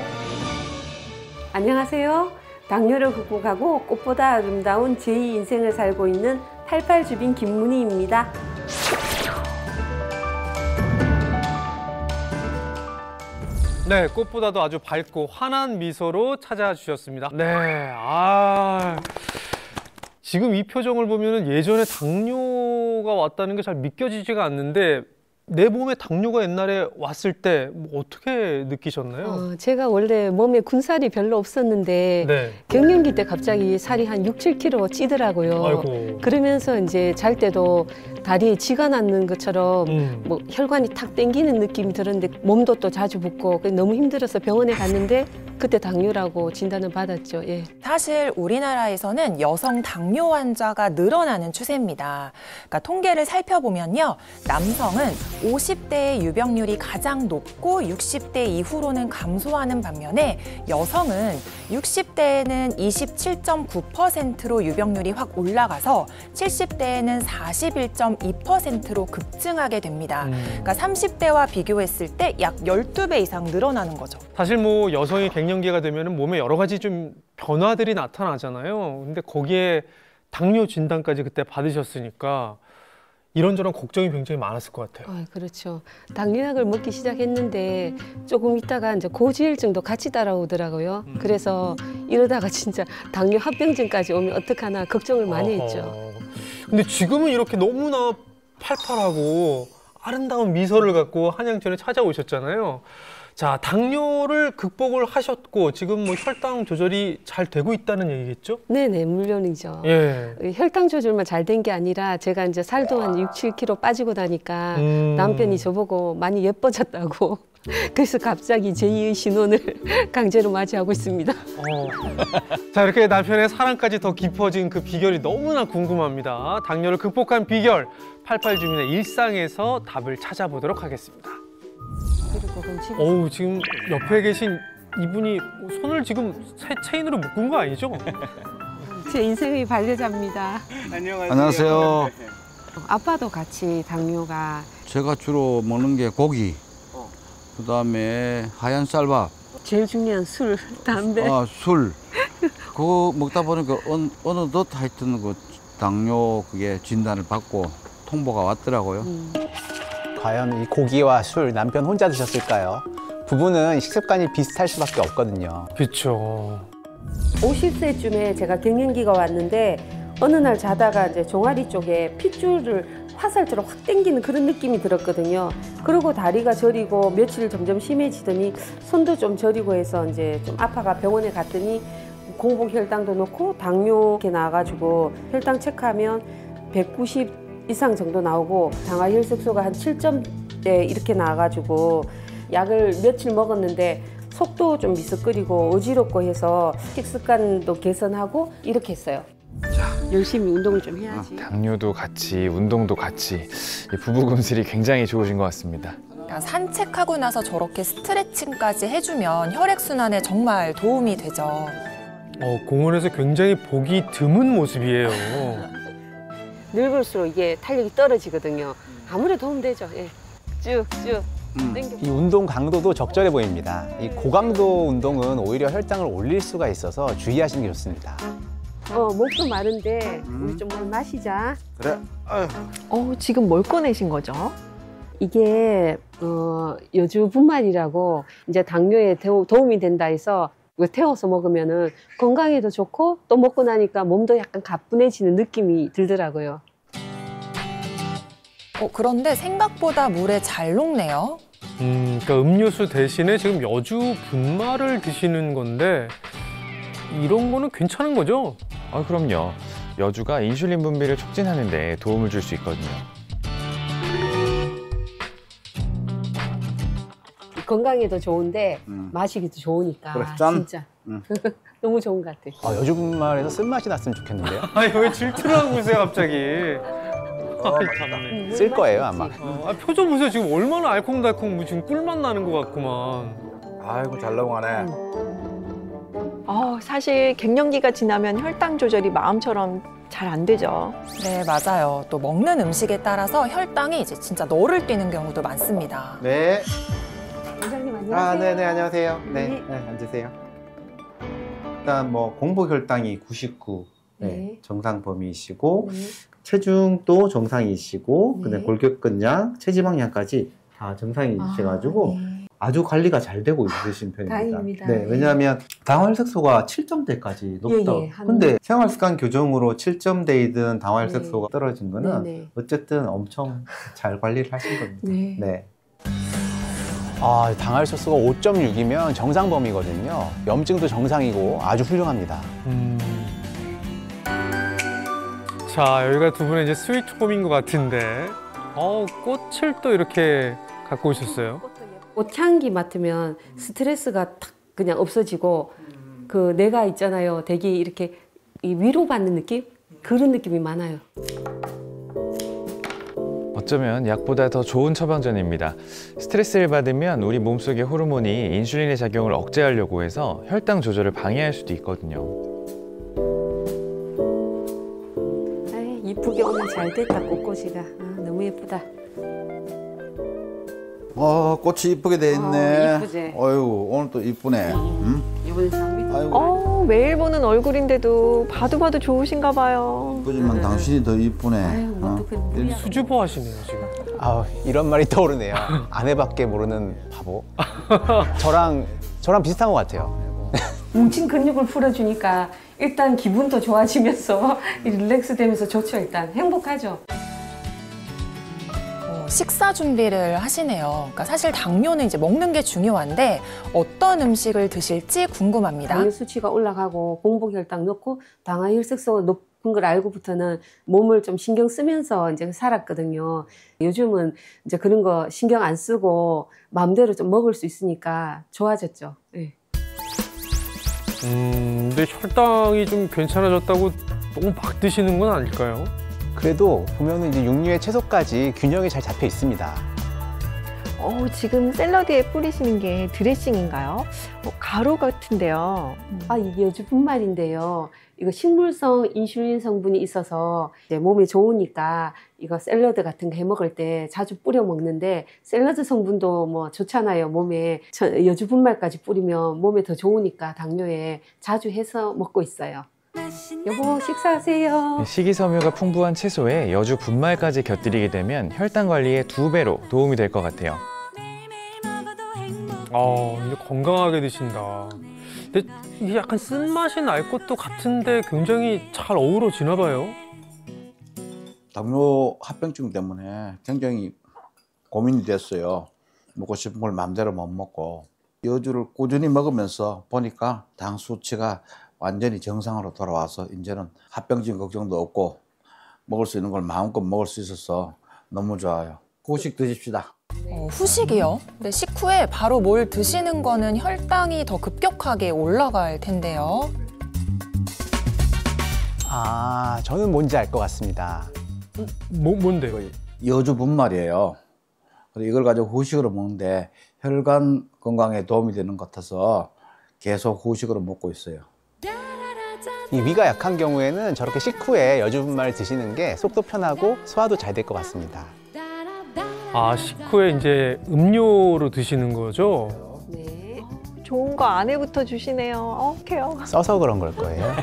[SPEAKER 10] 안녕하세요. 당뇨를 극복하고 꽃보다 아름다운 제2 인생을 살고 있는 88 주민 김문희입니다.
[SPEAKER 1] 네, 꽃보다도 아주 밝고 환한 미소로 찾아주셨습니다. 네, 지금 이 표정을 보면 예전에 당뇨가 왔다는 게 잘 믿겨지지가 않는데 내 몸에 당뇨가 옛날에 왔을 때 뭐 어떻게 느끼셨나요?
[SPEAKER 10] 제가 원래 몸에 군살이 별로 없었는데
[SPEAKER 1] 네.
[SPEAKER 10] 갱년기 때 갑자기 살이 한 6, 7kg 찌더라고요.
[SPEAKER 1] 아이고.
[SPEAKER 10] 그러면서 이제 잘 때도 다리에 쥐가 났는 것처럼 뭐 혈관이 탁 땡기는 느낌이 들었는데 몸도 또 자주 붓고 너무 힘들어서 병원에 갔는데 그때 당뇨라고 진단을 받았죠. 예.
[SPEAKER 4] 사실 우리나라에서는 여성 당뇨 환자가 늘어나는 추세입니다. 그러니까 통계를 살펴보면요. 남성은 50대의 유병률이 가장 높고 60대 이후로는 감소하는 반면에 여성은 60대에는 27.9%로 유병률이 확 올라가서 70대에는 41.2%로 급증하게 됩니다. 그러니까 30대와 비교했을 때 약 12배 이상 늘어나는 거죠.
[SPEAKER 1] 사실 뭐 여성이 갱년기가 되면 몸에 여러 가지 좀 변화들이 나타나잖아요. 근데 거기에 당뇨 진단까지 그때 받으셨으니까 이런저런 걱정이 굉장히 많았을 것 같아요.
[SPEAKER 10] 그렇죠. 당뇨약을 먹기 시작했는데 조금 있다가 이제 고지혈증도 같이 따라오더라고요. 그래서 이러다가 진짜 당뇨 합병증까지 오면 어떡하나 걱정을 많이 했죠.
[SPEAKER 1] 근데 지금은 이렇게 너무나 팔팔하고 아름다운 미소를 갖고 한양천에 찾아오셨잖아요. 자, 당뇨를 극복을 하셨고 지금 뭐 혈당 조절이 잘 되고 있다는 얘기겠죠?
[SPEAKER 10] 네네, 물론이죠.
[SPEAKER 1] 예.
[SPEAKER 10] 혈당 조절만 잘 된 게 아니라 제가 이제 살도 한 6, 7kg 빠지고 나니까 남편이 저보고 많이 예뻐졌다고. 그래서 갑자기 제2의 신혼을 강제로 맞이하고 있습니다.
[SPEAKER 1] 자, 이렇게 남편의 사랑까지 더 깊어진 그 비결이 너무나 궁금합니다. 당뇨를 극복한 비결, 88 주민의 일상에서 답을 찾아보도록 하겠습니다.
[SPEAKER 10] 그리고 그럼 집에서
[SPEAKER 1] 어우, 지금 옆에 계신 이분이 손을 지금 체인으로 묶은 거 아니죠?
[SPEAKER 10] 제 인생의 반려자입니다.
[SPEAKER 11] 안녕하세요.
[SPEAKER 10] 아빠도 같이 당뇨가
[SPEAKER 11] 제가 주로 먹는 게 고기, 그다음에 하얀 쌀밥,
[SPEAKER 10] 제일 중요한 술, 담배.
[SPEAKER 11] 술. 그거 먹다 보니까 어느덧 하여튼 그 당뇨 그게 진단을 받고 통보가 왔더라고요.
[SPEAKER 2] 과연 이 고기와 술 남편 혼자 드셨을까요? 부부는 식습관이 비슷할 수밖에 없거든요.
[SPEAKER 1] 그렇죠.
[SPEAKER 10] 50세쯤에 제가 갱년기가 왔는데 어느 날 자다가 이제 종아리 쪽에 핏줄을 화살처럼 확 당기는 그런 느낌이 들었거든요. 그리고 다리가 저리고 며칠 점점 심해지더니 손도 좀 저리고 해서 이제 좀 아파가 병원에 갔더니 공복 혈당도 놓고 당뇨 이렇게 나와가지고 혈당 체크하면 190 이상 정도 나오고 당화혈색소가 한 7점대 이렇게 나와가지고 약을 며칠 먹었는데 속도 좀 미스거리고 어지럽고 해서 식습관도 개선하고 이렇게 했어요. 열심히 운동을 좀 해야지.
[SPEAKER 7] 당뇨도 같이, 운동도 같이. 이 부부 금슬이 굉장히 좋으신 것 같습니다.
[SPEAKER 4] 그러니까 산책하고 나서 저렇게 스트레칭까지 해주면 혈액순환에 정말 도움이 되죠.
[SPEAKER 1] 공원에서 굉장히 보기 드문 모습이에요.
[SPEAKER 10] 늙을수록 이게 탄력이 떨어지거든요. 아무래도 도움되죠. 예. 쭉쭉.
[SPEAKER 2] 이 운동 강도도 적절해 보입니다. 이 고강도 운동은 오히려 혈당을 올릴 수가 있어서 주의하시는 게 좋습니다.
[SPEAKER 10] 목도 마른데 우리 좀 물 마시자.
[SPEAKER 11] 그래.
[SPEAKER 3] 지금 뭘 꺼내신 거죠?
[SPEAKER 10] 이게 여주 분말이라고 이제 당뇨에 도움이 된다 해서 이거 태워서 먹으면은 건강에도 좋고 또 먹고 나니까 몸도 약간 가뿐해지는 느낌이 들더라고요.
[SPEAKER 4] 그런데 생각보다 물에 잘 녹네요.
[SPEAKER 1] 그러니까 음료수 대신에 지금 여주 분말을 드시는 건데 이런 거는 괜찮은 거죠?
[SPEAKER 7] 그럼요. 여주가 인슐린 분비를 촉진하는 데 도움을 줄 수 있거든요.
[SPEAKER 10] 건강에도 좋은데 마시기도 좋으니까
[SPEAKER 11] 그래, 짠.
[SPEAKER 10] 진짜 너무 좋은 것 같아요.
[SPEAKER 2] 여주 분말에서 쓴맛이 났으면 좋겠는데요.
[SPEAKER 1] 아니, 왜 질투를 하고 계세요, 갑자기? 참네.
[SPEAKER 2] 쓸 거예요, 아마.
[SPEAKER 1] 표정 보세요. 지금 얼마나 알콩달콩 지금 꿀맛 나는 것 같구만.
[SPEAKER 11] 아이고 잘 넘어가네.
[SPEAKER 3] 사실 갱년기가 지나면 혈당 조절이 마음처럼 잘 안 되죠.
[SPEAKER 4] 네, 맞아요. 또 먹는 음식에 따라서 혈당이 이제 진짜 너를 뛰는 경우도 많습니다.
[SPEAKER 2] 네.
[SPEAKER 10] 원장님 안녕하세요.
[SPEAKER 2] 네네, 안녕하세요. 네, 앉으세요. 일단 공복 혈당이 99,
[SPEAKER 10] 네.
[SPEAKER 2] 정상 범위이시고, 체중도 정상이시고, 그다음에 골격근량, 체지방량까지 다 정상이셔가지고 아주 관리가 잘 되고 있으신 편입니다.
[SPEAKER 10] 다행입니다.
[SPEAKER 2] 네, 왜냐하면 당화혈색소가 7점대까지 높다. 근데 생활습관 교정으로 7점대이든 당화혈색소가 떨어진 거는 어쨌든 엄청 잘 관리를 하신 겁니다. 네. 당화혈색소가 5.6이면 정상 범위거든요. 염증도 정상이고 아주 훌륭합니다.
[SPEAKER 1] 자, 여기가 두 분의 이제 스위트홈인 것 같은데, 꽃을 또 이렇게 갖고 오셨어요.
[SPEAKER 10] 꽃향기 맡으면 스트레스가 탁 그냥 없어지고 그 내가 있잖아요. 되게 이렇게 위로받는 느낌? 그런 느낌이 많아요.
[SPEAKER 7] 어쩌면 약보다 더 좋은 처방전입니다. 스트레스를 받으면 우리 몸속의 호르몬이 인슐린의 작용을 억제하려고 해서 혈당 조절을 방해할 수도 있거든요.
[SPEAKER 10] 이쁘게 오늘 잘 됐다, 꽃꽂이가. 너무 예쁘다.
[SPEAKER 11] 꽃이 이쁘게 돼 있네.
[SPEAKER 10] 이쁘지?
[SPEAKER 11] 어이구, 오늘 또 이쁘네.
[SPEAKER 10] 이번에 장미도.
[SPEAKER 11] 아이고.
[SPEAKER 3] 매일 보는 얼굴인데도 봐도 좋으신가 봐요.
[SPEAKER 11] 이쁘지만 당신이 더 이쁘네.
[SPEAKER 1] 수줍어 하시네요, 지금.
[SPEAKER 2] 이런 말이 떠오르네요. 아내밖에 모르는 바보. 저랑 비슷한 것 같아요.
[SPEAKER 10] 뭉친 근육을 풀어주니까 일단 기분도 좋아지면서 릴렉스 되면서 좋죠. 일단 행복하죠.
[SPEAKER 4] 식사 준비를 하시네요. 그러니까 사실 당뇨는 이제 먹는 게 중요한데 어떤 음식을 드실지 궁금합니다.
[SPEAKER 10] 당뇨 수치가 올라가고 공복 혈당 높고 당화혈색소가 높은 걸 알고부터는 몸을 좀 신경 쓰면서 이제 살았거든요. 요즘은 이제 그런 거 신경 안 쓰고 마음대로 좀 먹을 수 있으니까 좋아졌죠. 네.
[SPEAKER 1] 근데 혈당이 좀 괜찮아졌다고 너무 막 드시는 건 아닐까요?
[SPEAKER 2] 그래도 보면은 이제 육류의 채소까지 균형이 잘 잡혀 있습니다.
[SPEAKER 3] 지금 샐러드에 뿌리시는 게 드레싱인가요? 가루 같은데요.
[SPEAKER 10] 이게 여주 분말인데요. 이거 식물성 인슐린 성분이 있어서 이제 몸에 좋으니까 이거 샐러드 같은 거 해 먹을 때 자주 뿌려 먹는데 샐러드 성분도 뭐 좋잖아요. 몸에 여주 분말까지 뿌리면 몸에 더 좋으니까 당뇨에 자주 해서 먹고 있어요. 여보 식사하세요.
[SPEAKER 7] 식이섬유가 풍부한 채소에 여주 분말까지 곁들이게 되면 혈당 관리에 2배로 도움이 될 것 같아요.
[SPEAKER 1] 이제 건강하게 드신다. 근데 이게 약간 쓴맛이 날 것도 같은데 굉장히 잘 어우러지나 봐요.
[SPEAKER 11] 당뇨 합병증 때문에 굉장히 고민이 됐어요. 먹고 싶은 걸 마음대로 못 먹고 여주를 꾸준히 먹으면서 보니까 당 수치가 완전히 정상으로 돌아와서 이제는 합병증 걱정도 없고 먹을 수 있는 걸 마음껏 먹을 수 있어서 너무 좋아요. 후식 드십시다.
[SPEAKER 4] 후식이요? 근데 식후에 바로 뭘 드시는 거는 혈당이 더 급격하게 올라갈 텐데요.
[SPEAKER 2] 저는 뭔지 알 것 같습니다.
[SPEAKER 1] 뭔데요?
[SPEAKER 11] 여주 분말이에요. 이걸 가지고 후식으로 먹는데 혈관 건강에 도움이 되는 것 같아서 계속 후식으로 먹고 있어요.
[SPEAKER 2] 이 위가 약한 경우에는 저렇게 식후에 여주 분말 드시는 게 속도 편하고 소화도 잘 될 것 같습니다.
[SPEAKER 1] 식후에 이제 음료로 드시는 거죠?
[SPEAKER 3] 네. 좋은 거 아내부터 주시네요. 케어.
[SPEAKER 2] 써서 그런 걸 거예요.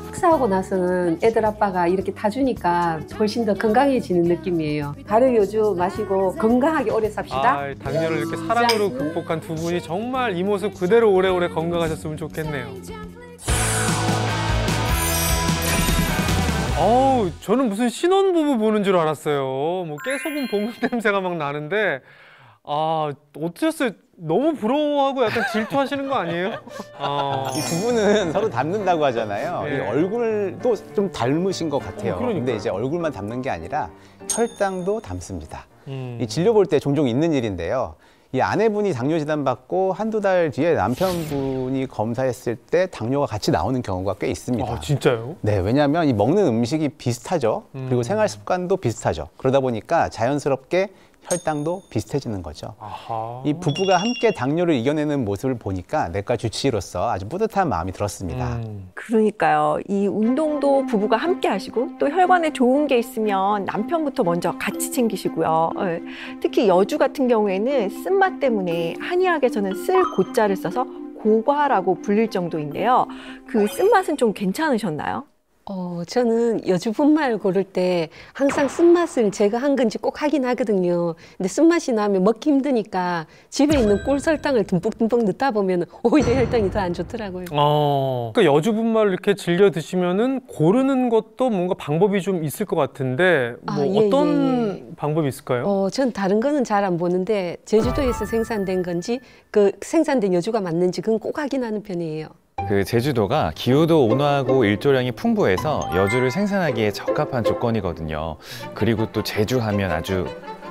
[SPEAKER 10] 식사하고 나서는 애들 아빠가 이렇게 타주니까 훨씬 더 건강해지는 느낌이에요. 발효 여주 마시고 건강하게 오래 삽시다.
[SPEAKER 1] 당뇨를 이렇게 사랑으로 극복한 두 분이 정말 이 모습 그대로 오래오래 건강하셨으면 좋겠네요. 저는 무슨 신혼부부 보는 줄 알았어요. 뭐 깨소금 볶는 냄새가 막 나는데 어떠셨어요? 너무 부러워하고 약간 질투하시는 거 아니에요?
[SPEAKER 2] 이 두 분은 서로 닮는다고 하잖아요.
[SPEAKER 1] 네.
[SPEAKER 2] 이 얼굴도 좀 닮으신 것 같아요. 근데 이제 얼굴만 닮는 게 아니라 혈당도 닮습니다. 이 진료 볼 때 종종 있는 일인데요. 이 아내분이 당뇨 진단 받고 한두 달 뒤에 남편분이 검사했을 때 당뇨가 같이 나오는 경우가 꽤 있습니다.
[SPEAKER 1] 진짜요?
[SPEAKER 2] 네, 왜냐하면 이 먹는 음식이 비슷하죠. 그리고 생활 습관도 비슷하죠. 그러다 보니까 자연스럽게 혈당도 비슷해지는 거죠. 이 부부가 함께 당뇨를 이겨내는 모습을 보니까 내과 주치의로서 아주 뿌듯한 마음이 들었습니다.
[SPEAKER 3] 그러니까요. 이 운동도 부부가 함께 하시고 또 혈관에 좋은 게 있으면 남편부터 먼저 같이 챙기시고요. 특히 여주 같은 경우에는 쓴맛 때문에 한의학에서는 쓸 고자를 써서 고과라고 불릴 정도인데요. 그 쓴맛은 좀 괜찮으셨나요?
[SPEAKER 10] 저는 여주 분말 고를 때 항상 쓴맛을 제가 한 건지 꼭 확인하거든요. 근데 쓴맛이 나면 먹기 힘드니까 집에 있는 꿀설탕을 듬뿍듬뿍 넣다 보면 오히려 혈당이 더 안 좋더라고요.
[SPEAKER 1] 그러니까 여주 분말을 이렇게 즐겨 드시면은 고르는 것도 뭔가 방법이 좀 있을 것 같은데 어떤 방법이 있을까요?
[SPEAKER 10] 전 다른 거는 잘 안 보는데 제주도에서 생산된 건지 그 생산된 여주가 맞는지 그건 꼭 확인하는 편이에요.
[SPEAKER 7] 제주도가 기후도 온화하고 일조량이 풍부해서 여주를 생산하기에 적합한 조건이거든요. 그리고 또 제주 하면 아주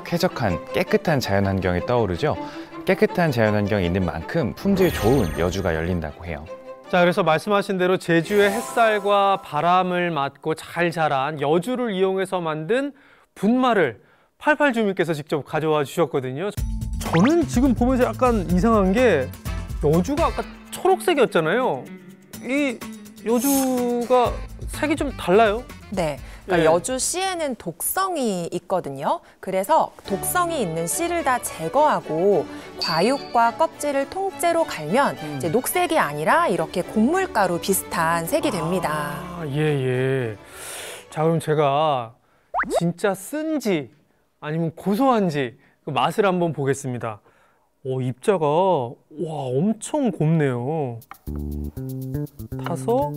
[SPEAKER 7] 쾌적한 깨끗한 자연환경이 떠오르죠. 깨끗한 자연환경이 있는 만큼 품질 좋은 여주가 열린다고 해요.
[SPEAKER 1] 자, 그래서 말씀하신 대로 제주의 햇살과 바람을 맞고 잘 자란 여주를 이용해서 만든 분말을 88 주민께서 직접 가져와 주셨거든요. 저는 지금 보면서 약간 이상한 게 여주가 아까 초록색이었잖아요. 이 여주가 색이 좀 달라요?
[SPEAKER 4] 네. 그러니까 여주 씨에는 독성이 있거든요. 그래서 독성이 있는 씨를 다 제거하고 과육과 껍질을 통째로 갈면 이제 녹색이 아니라 이렇게 곡물가루 비슷한 색이 됩니다.
[SPEAKER 1] 예. 자, 그럼 제가 진짜 쓴지 아니면 고소한지 그 맛을 한번 보겠습니다. 입자가 엄청 곱네요. 타서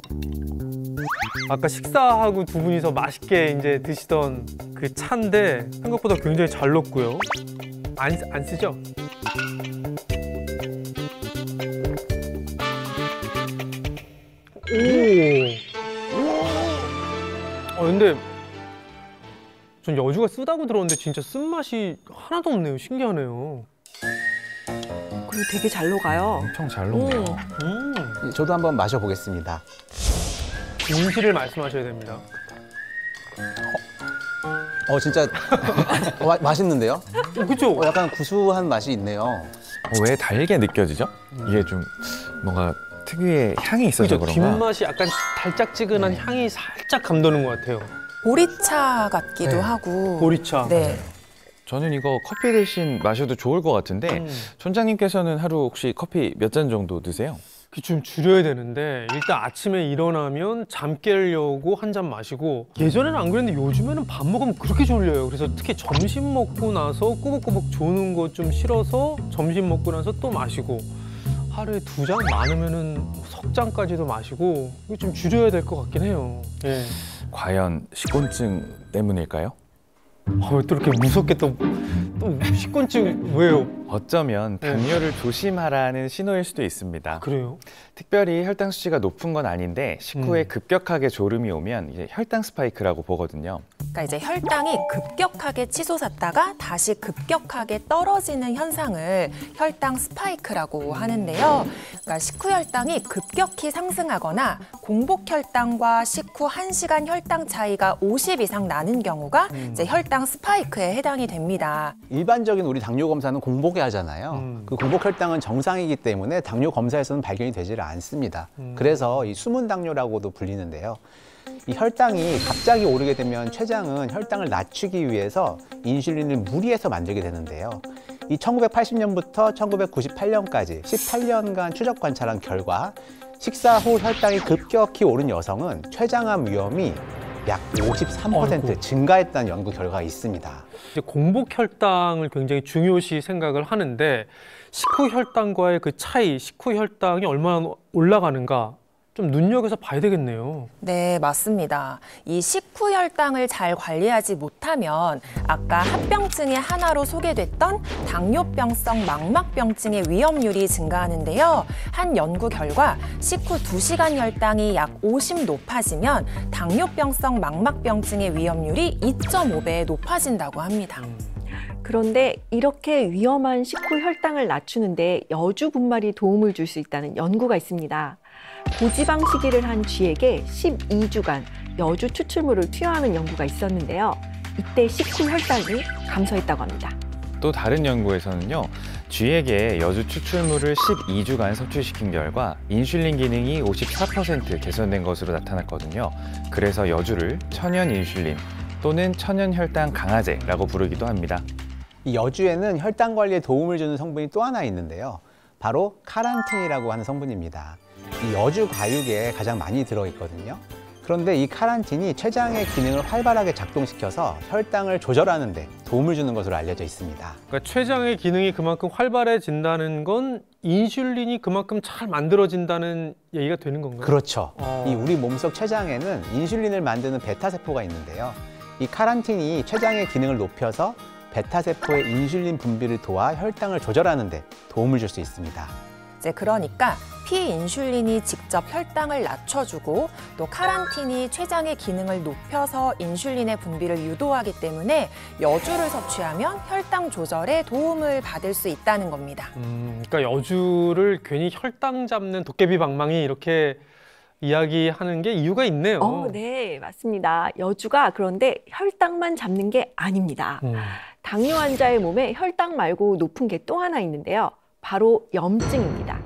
[SPEAKER 1] 아까 식사하고 두 분이서 맛있게 이제 드시던 그 차인데 생각보다 굉장히 잘 녹고요. 안 쓰죠? 근데 전 여주가 쓰다고 들었는데 진짜 쓴맛이 하나도 없네요. 신기하네요.
[SPEAKER 3] 그리고 되게 잘 녹아요.
[SPEAKER 7] 엄청 잘 녹네요.
[SPEAKER 2] 저도 한번 마셔보겠습니다.
[SPEAKER 1] 진실을 말씀하셔야 됩니다.
[SPEAKER 2] 진짜 맛있는데요?
[SPEAKER 1] 그죠?
[SPEAKER 2] 약간 구수한 맛이 있네요.
[SPEAKER 7] 왜 달게 느껴지죠? 이게 좀 뭔가 특유의 향이 있어서
[SPEAKER 1] 그죠?
[SPEAKER 7] 그런가?
[SPEAKER 1] 뒷맛이 약간 달짝지근한 향이 살짝 감도는 것 같아요.
[SPEAKER 4] 보리차 같기도
[SPEAKER 1] 네.
[SPEAKER 4] 하고.
[SPEAKER 1] 보리차.
[SPEAKER 4] 네.
[SPEAKER 7] 저는 이거 커피 대신 마셔도 좋을 것 같은데 촌장님께서는 하루 혹시 커피 몇 잔 정도 드세요?
[SPEAKER 1] 좀 줄여야 되는데 일단 아침에 일어나면 잠 깨려고 한 잔 마시고 예전에는 안 그랬는데 요즘에는 밥 먹으면 그렇게 졸려요. 그래서 특히 점심 먹고 나서 꾸벅꾸벅 조는 거 좀 싫어서 점심 먹고 나서 또 마시고 하루에 2잔 많으면은 석 잔까지도 마시고 이거 좀 줄여야 될 것 같긴 해요. 예.
[SPEAKER 7] 과연 식곤증 때문일까요?
[SPEAKER 1] 왜 또 이렇게 무섭게 또 식곤증 왜요?
[SPEAKER 7] 어쩌면 당뇨를 조심하라는 신호일 수도 있습니다.
[SPEAKER 1] 그래요?
[SPEAKER 7] 특별히 혈당 수치가 높은 건 아닌데 식후에 급격하게 졸음이 오면 이제 혈당 스파이크라고 보거든요.
[SPEAKER 4] 그러니까 이제 혈당이 급격하게 치솟았다가 다시 급격하게 떨어지는 현상을 혈당 스파이크라고 하는데요. 그러니까 식후 혈당이 급격히 상승하거나 공복 혈당과 식후 1시간 혈당 차이가 50 이상 나는 경우가 이제 혈당 스파이크에 해당이 됩니다.
[SPEAKER 2] 일반적인 우리 당뇨 검사는 공복에 하잖아요. 그 공복 혈당은 정상이기 때문에 당뇨 검사에서는 발견이 되질 않습니다. 그래서 이 숨은 당뇨라고도 불리는데요. 이 혈당이 갑자기 오르게 되면 췌장은 혈당을 낮추기 위해서 인슐린을 무리해서 만들게 되는데요. 이 1980년부터 1998년까지 18년간 추적 관찰한 결과 식사 후 혈당이 급격히 오른 여성은 췌장암 위험이 약 53% 증가했다는 연구 결과가 있습니다.
[SPEAKER 1] 이제 공복 혈당을 굉장히 중요시 생각을 하는데 식후 혈당과의 그 차이, 식후 혈당이 얼마나 올라가는가 좀 눈여겨서 봐야 되겠네요.
[SPEAKER 4] 네, 맞습니다. 이 식후 혈당을 잘 관리하지 못하면 아까 합병증의 하나로 소개됐던 당뇨병성 망막병증의 위험률이 증가하는데요. 한 연구 결과 식후 2시간 혈당이 약 50 높아지면 당뇨병성 망막병증의 위험률이 2.5배 높아진다고 합니다.
[SPEAKER 3] 그런데 이렇게 위험한 식후 혈당을 낮추는데 여주 분말이 도움을 줄 수 있다는 연구가 있습니다. 고지방 식이를 한 쥐에게 12주간 여주 추출물을 투여하는 연구가 있었는데요. 이때 식후 혈당이 감소했다고 합니다.
[SPEAKER 7] 또 다른 연구에서는요, 쥐에게 여주 추출물을 12주간 섭취시킨 결과 인슐린 기능이 54% 개선된 것으로 나타났거든요. 그래서 여주를 천연 인슐린 또는 천연 혈당 강화제라고 부르기도 합니다.
[SPEAKER 2] 이 여주에는 혈당 관리에 도움을 주는 성분이 또 하나 있는데요. 바로 카란틴이라고 하는 성분입니다. 이 여주 과육에 가장 많이 들어있거든요. 그런데 이 카란틴이 췌장의 기능을 활발하게 작동시켜서 혈당을 조절하는 데 도움을 주는 것으로 알려져 있습니다.
[SPEAKER 1] 그러니까 췌장의 기능이 그만큼 활발해진다는 건 인슐린이 그만큼 잘 만들어진다는 얘기가 되는 건가요?
[SPEAKER 2] 그렇죠. 이 우리 몸속 췌장에는 인슐린을 만드는 베타세포가 있는데요. 이 카란틴이 췌장의 기능을 높여서 베타세포의 인슐린 분비를 도와 혈당을 조절하는 데 도움을 줄 수 있습니다.
[SPEAKER 4] 이제 그러니까 피인슐린이 직접 혈당을 낮춰주고 또 카란틴이 췌장의 기능을 높여서 인슐린의 분비를 유도하기 때문에 여주를 섭취하면 혈당 조절에 도움을 받을 수 있다는 겁니다.
[SPEAKER 1] 그러니까 여주를 괜히 혈당 잡는 도깨비 방망이 이렇게 이야기하는 게 이유가 있네요.
[SPEAKER 3] 네, 맞습니다. 여주가 그런데 혈당만 잡는 게 아닙니다. 당뇨 환자의 몸에 혈당 말고 높은 게 또 하나 있는데요. 바로 염증입니다.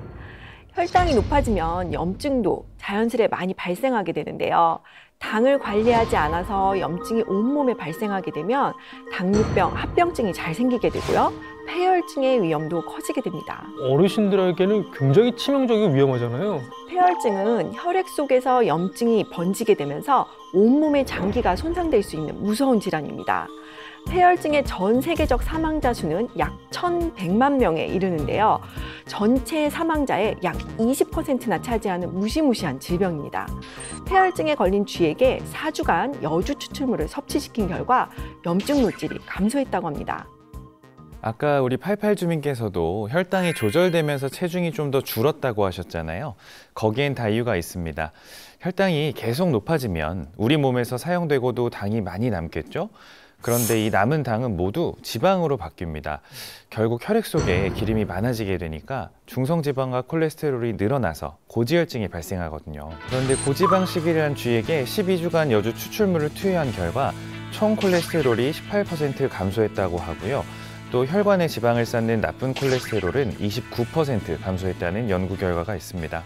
[SPEAKER 3] 혈당이 높아지면 염증도 자연스레 많이 발생하게 되는데요. 당을 관리하지 않아서 염증이 온몸에 발생하게 되면 당뇨병, 합병증이 잘 생기게 되고요. 폐혈증의 위험도 커지게 됩니다.
[SPEAKER 1] 어르신들에게는 굉장히 치명적이고 위험하잖아요.
[SPEAKER 3] 폐혈증은 혈액 속에서 염증이 번지게 되면서 온몸의 장기가 손상될 수 있는 무서운 질환입니다. 폐혈증의 전 세계적 사망자 수는 약 1,100만 명에 이르는데요. 전체 사망자의 약 20%나 차지하는 무시무시한 질병입니다. 폐혈증에 걸린 쥐에게 4주간 여주 추출물을 섭취시킨 결과 염증 물질이 감소했다고 합니다.
[SPEAKER 7] 아까 우리 88 주민께서도 혈당이 조절되면서 체중이 좀 더 줄었다고 하셨잖아요. 거기엔 다 이유가 있습니다. 혈당이 계속 높아지면 우리 몸에서 사용되고도 당이 많이 남겠죠? 그런데 이 남은 당은 모두 지방으로 바뀝니다. 결국 혈액 속에 기름이 많아지게 되니까 중성지방과 콜레스테롤이 늘어나서 고지혈증이 발생하거든요. 그런데 고지방 식이를 한 쥐에게 12주간 여주 추출물을 투여한 결과 총 콜레스테롤이 18% 감소했다고 하고요. 또 혈관에 지방을 쌓는 나쁜 콜레스테롤은 29% 감소했다는 연구 결과가 있습니다.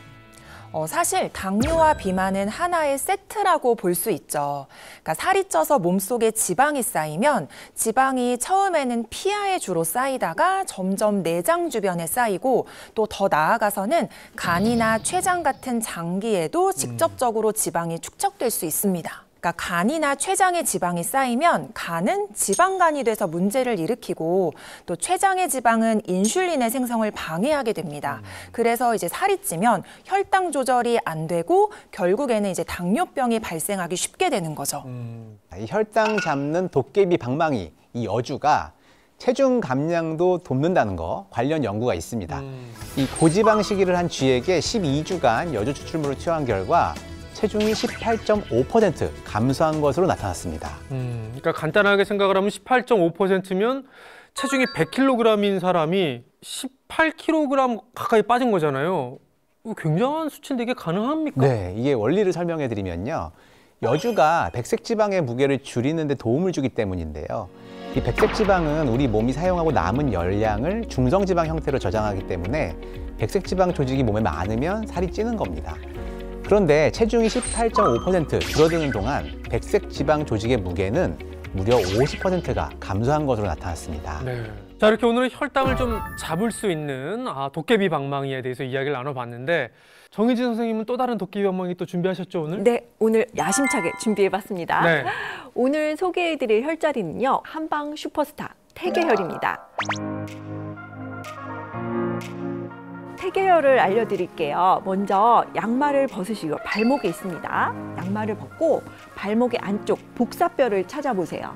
[SPEAKER 4] 사실 당뇨와 비만은 하나의 세트라고 볼 수 있죠. 그러니까 살이 쪄서 몸속에 지방이 쌓이면 지방이 처음에는 피하에 주로 쌓이다가 점점 내장 주변에 쌓이고 또 더 나아가서는 간이나 췌장 같은 장기에도 직접적으로 지방이 축적될 수 있습니다. 그러니까 간이나 췌장에 지방이 쌓이면 간은 지방간이 돼서 문제를 일으키고 또 췌장의 지방은 인슐린의 생성을 방해하게 됩니다. 그래서 이제 살이 찌면 혈당 조절이 안 되고 결국에는 이제 당뇨병이 발생하기 쉽게 되는 거죠.
[SPEAKER 2] 이 혈당 잡는 도깨비 방망이, 이 여주가 체중 감량도 돕는다는 거 관련 연구가 있습니다. 이 고지방 식이를 한 쥐에게 12주간 여주 추출물을 투여한 결과 체중이 18.5% 감소한 것으로 나타났습니다.
[SPEAKER 1] 그러니까 간단하게 생각을 하면 18.5%면 체중이 100kg인 사람이 18kg 가까이 빠진 거잖아요. 굉장한 수치인데 이게 가능합니까?
[SPEAKER 2] 네, 이게 원리를 설명해 드리면요. 여주가 백색 지방의 무게를 줄이는 데 도움을 주기 때문인데요. 이 백색 지방은 우리 몸이 사용하고 남은 열량을 중성 지방 형태로 저장하기 때문에 백색 지방 조직이 몸에 많으면 살이 찌는 겁니다. 그런데 체중이 18.5% 줄어드는 동안 백색 지방 조직의 무게는 무려 50%가 감소한 것으로 나타났습니다.
[SPEAKER 1] 네. 자, 이렇게 오늘은 혈당을 좀 잡을 수 있는 도깨비 방망이에 대해서 이야기를 나눠봤는데 정희진 선생님은 또 다른 도깨비 방망이 또 준비하셨죠, 오늘?
[SPEAKER 3] 네, 오늘 야심차게 준비해봤습니다.
[SPEAKER 1] 네.
[SPEAKER 3] 오늘 소개해드릴 혈자리는요, 한방 슈퍼스타 태계혈입니다. 태계혈을 알려드릴게요. 먼저 양말을 벗으시고 발목에 있습니다. 양말을 벗고 발목의 안쪽 복사뼈를 찾아보세요.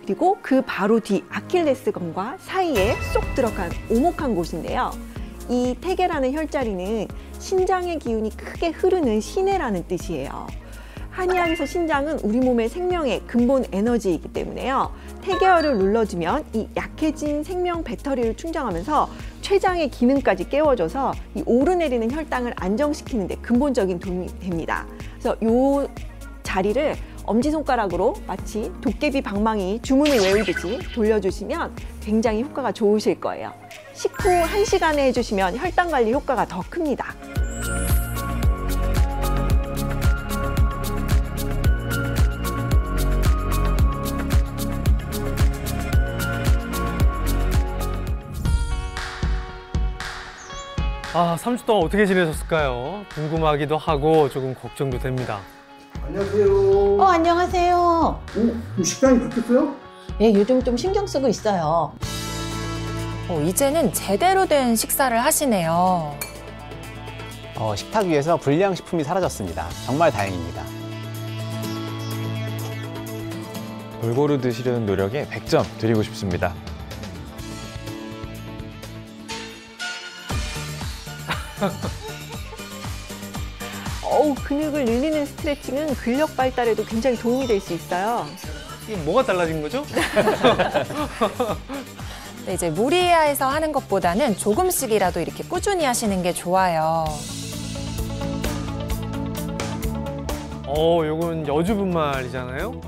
[SPEAKER 3] 그리고 그 바로 뒤 아킬레스건과 사이에 쏙 들어간 오목한 곳인데요. 이 태계라는 혈자리는 신장의 기운이 크게 흐르는 시내라는 뜻이에요. 한의학에서 신장은 우리 몸의 생명의 근본 에너지이기 때문에요. 태계혈을 눌러주면 이 약해진 생명 배터리를 충전하면서 췌장의 기능까지 깨워줘서 이 오르내리는 혈당을 안정시키는 데 근본적인 도움이 됩니다. 그래서 이 자리를 엄지손가락으로 마치 도깨비 방망이 주문을 외우듯이 돌려주시면 굉장히 효과가 좋으실 거예요. 식후 1시간에 해주시면 혈당 관리 효과가 더 큽니다.
[SPEAKER 1] 아, 3주 동안 어떻게 지내셨을까요? 궁금하기도 하고 조금 걱정도 됩니다.
[SPEAKER 9] 안녕하세요.
[SPEAKER 5] 안녕하세요.
[SPEAKER 9] 식당이 바뀌었어요?
[SPEAKER 5] 예, 요즘 좀 신경 쓰고 있어요.
[SPEAKER 4] 이제는 제대로 된 식사를 하시네요.
[SPEAKER 2] 식탁 위에서 불량식품이 사라졌습니다. 정말 다행입니다.
[SPEAKER 7] 골고루 드시려는 노력에 100점 드리고 싶습니다.
[SPEAKER 3] 근육을 늘리는 스트레칭은 근력 발달에도 굉장히 도움이 될 수 있어요.
[SPEAKER 1] 이게 뭐가 달라진 거죠?
[SPEAKER 4] 네, 이제 무리해서 하는 것보다는 조금씩이라도 이렇게 꾸준히 하시는 게 좋아요.
[SPEAKER 1] 요건 여주 분말이잖아요.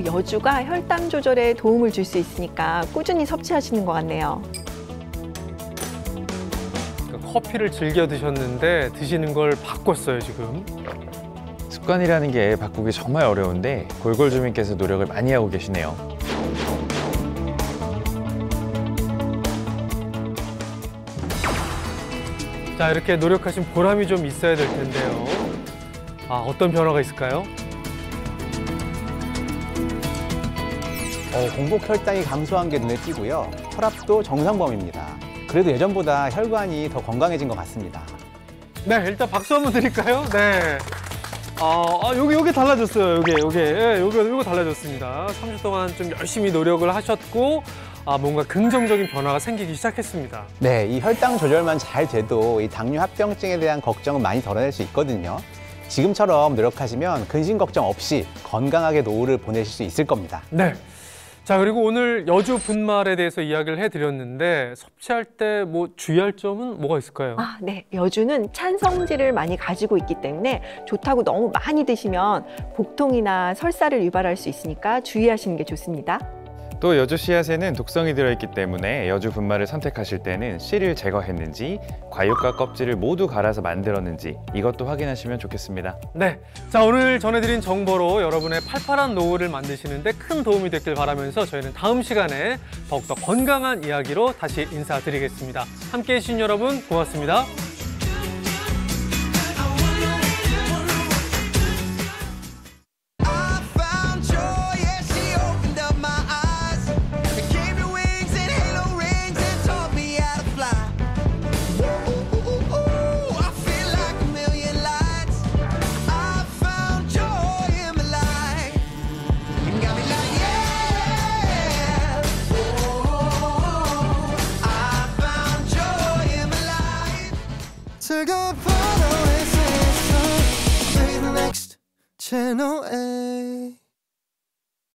[SPEAKER 3] 여주가 혈당 조절에 도움을 줄 수 있으니까 꾸준히 섭취하시는 것 같네요.
[SPEAKER 1] 커피를 즐겨 드셨는데 드시는 걸 바꿨어요, 지금.
[SPEAKER 7] 습관이라는 게 바꾸기 정말 어려운데 골골 주민께서 노력을 많이 하고 계시네요.
[SPEAKER 1] 자, 이렇게 노력하신 보람이 좀 있어야 될 텐데요. 어떤 변화가 있을까요?
[SPEAKER 2] 공복 혈당이 감소한 게 눈에 띄고요. 혈압도 정상범위입니다. 그래도 예전보다 혈관이 더 건강해진 것 같습니다.
[SPEAKER 1] 네, 일단 박수 한번 드릴까요? 네. 요게 달라졌어요. 요거 달라졌습니다. 3주 동안 좀 열심히 노력을 하셨고, 뭔가 긍정적인 변화가 생기기 시작했습니다.
[SPEAKER 2] 네, 이 혈당 조절만 잘 돼도 이 당뇨 합병증에 대한 걱정은 많이 덜어낼 수 있거든요. 지금처럼 노력하시면 근심 걱정 없이 건강하게 노후를 보내실 수 있을 겁니다.
[SPEAKER 1] 네. 자, 그리고 오늘 여주 분말에 대해서 이야기를 해드렸는데 섭취할 때 뭐 주의할 점은 뭐가 있을까요?
[SPEAKER 3] 네. 여주는 찬성질을 많이 가지고 있기 때문에 좋다고 너무 많이 드시면 복통이나 설사를 유발할 수 있으니까 주의하시는 게 좋습니다.
[SPEAKER 7] 또 여주 씨앗에는 독성이 들어있기 때문에 여주 분말을 선택하실 때는 씨를 제거했는지, 과육과 껍질을 모두 갈아서 만들었는지 이것도 확인하시면 좋겠습니다.
[SPEAKER 1] 네, 자, 오늘 전해드린 정보로 여러분의 팔팔한 노후를 만드시는데 큰 도움이 됐길 바라면서 저희는 다음 시간에 더욱더 건강한 이야기로 다시 인사드리겠습니다. 함께해 주신 여러분 고맙습니다.
[SPEAKER 12] 즐거운 포도의 세상 Play the next channel